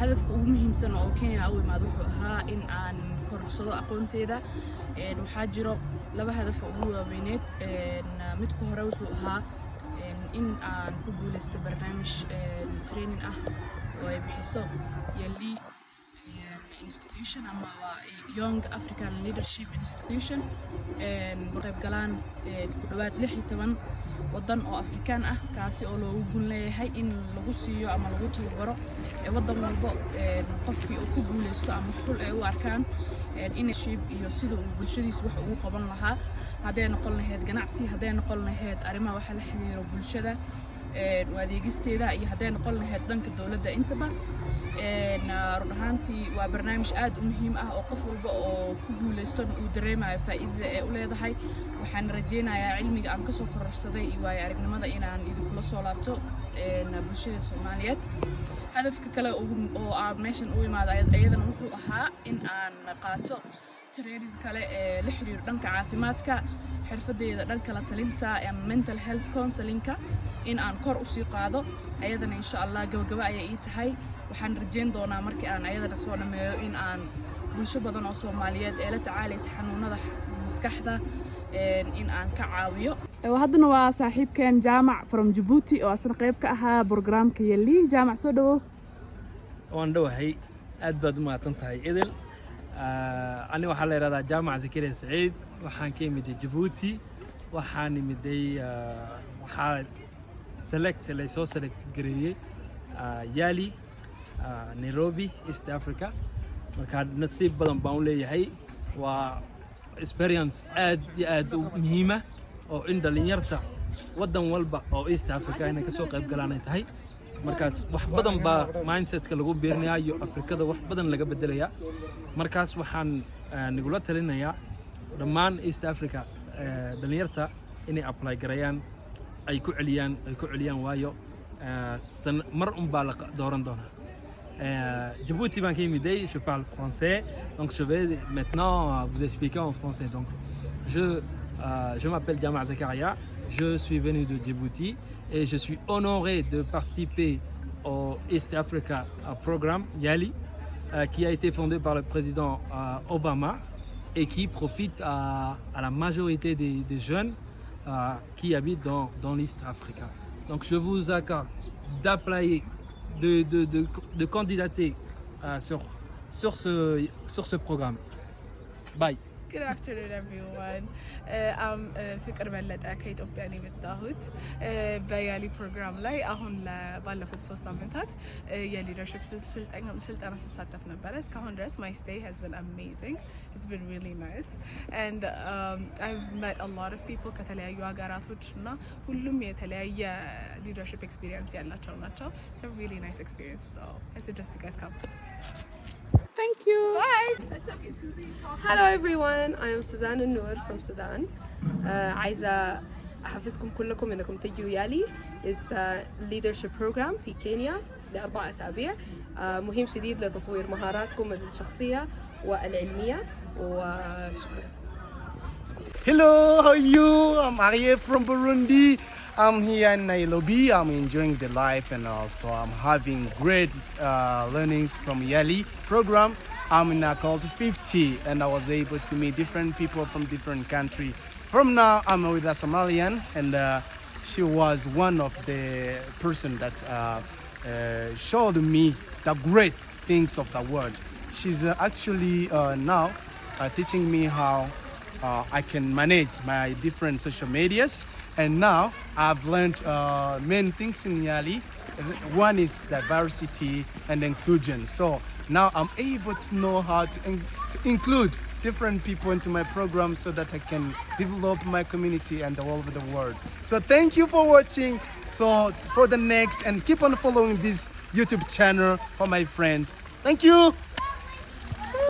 hadafka ugu muhiimsan oo Kenya u imaado wuxuu ahaa in aan korsado aqoonteeda waxaa jiro laba hadaf oo ugu waaweyn midka hore wuxuu ahaa in aan ku guuleysto barnaamij training ah oo ay bixiso Yali institution ama Young African Leadership Institution qayb galaan ku dhawaad 16 wadan oo Afrikaan ah kaasi oo loogu gun leeyahay in lagu siiyo ama lagu tababaro wadan walba qofkii uu ku guuleysto ama xul ay u arkaan in shib iyo sida uu bulshadiisa wax ugu qaban lahaa haddii noqon lahayd ganacsi haddii noqon lahayd arrimaha waxa la xiriiro bulshada adeegisteeda iyo haddii noqon lahayd dhanka dawladda intaba run ahaantii waa barnaamij aad u muhiim ah oo qof walba oo ku guuleysto uu dareemayo faa'iidada ay u leedahay waxaan rajeynayaa cilmiga aan ka soo kororsaday iyo waayo aragnimada inaan idinkula soo laabto bulshada Soomaaliyeed hadafka kale oo aan meeshan u imaado ayadana wuxuu ahaa in aan qaato training kale la xiriiro dhanka caafimaadka xirfadeeda dhanka la talinta ama mental health counseling-ka in aan kor u sii qaado ayadana insha Allah gabagaba ay ii tahay waxaan rajeyn doonaa markii aan ayadana soo dhameeyo in aan bulsho badan oo Soomaaliyeed ee la tacaalaysa xanuunada maskaxda in aan ka caawiyo haddana waa saaxiibkeen Jaamac from Djibouti oo asna qayb ka ahaa barnaamijka Yali Jaamac soo dhawo waan dhawahay aad baad u mahadsantahay idil ani waxa la yiraahdaa Jaamac Zakariya Saciid waxaan ka imid Djibouti waxaan imiday waxa la soo select gareeyay Yali Nairobi East Africa marka nasiib badan baan u leeyahay waa experience aad iyo aad u muhiim ah oo in dhalinyarta wadan walba oo East Africa inay ka soo qayb galaan ay tahay markaas wax badan baa mindset-ka lagu beernayaa iyo Afrikada wax badan laga bedelayaa markaas waxaan nigula talinayaa dhammaan East Africa dhalinyarta inay apply gareeyaan ay ku celiyaan waayo mar baa la dooran doonaa Djibouti ban kimidé je parle français donc je vais maintenant vous expliquer en français donc je m'appelle Jamal Zakaria je suis venu de Djibouti et je suis honoré de participer au East Africa programme Yali qui a été fondé par le président Obama et qui profite à la majorité des jeunes qui habitent dans l'East Africa. Donc je vous accorde d'appeler de candidater sur ce programme. Bye. Good afternoon, everyone. I'm Fikr Bellata ከኢትዮጵያ ነው የመጣሁት በያሊ ፕሮግራም ላይ አሁን ባለፉት 3 ሳምንታት የሊደርሺፕ ስልጠና ስሳተፍ ነበር እስካሁን ድረስ my stay has been amazing. It's been really nice and I've met a lot of people ከተለያዩ ሀገራቶች እና ሁሉም የተለያየ leadership experience ያላቸው ናቸው. It's a really nice experience, so I suggest you guys come. Thank you. Bye. It's okay, Susie. Hello everyone, I am Suzanne Noor from Sudan. عايزة أحفزكم كلكم إنكم تجوا يالي. It's a leadership program في كينيا ل4 أسابيع. مهم شديد لتطوير مهاراتكم الشخصية والعلمية وشكرا. Hello, how are you? I'm Ariel from Burundi. I'm here in Nairobi. I'm enjoying the life and also I'm having great learnings from Yali program. I'm in a call to 50 and I was able to meet different people from different countries. From now, I'm with a Somalian and she was one of the person that showed me the great things of the world. She's actually now teaching me how I can manage my different social medias, and now I've learned many things in Yali. One is diversity and inclusion. So now I'm able to know how to include different people into my program so that I can develop my community and all over the world. So thank you for watching. So for the next, and keep on following this YouTube channel for my friend. Thank you.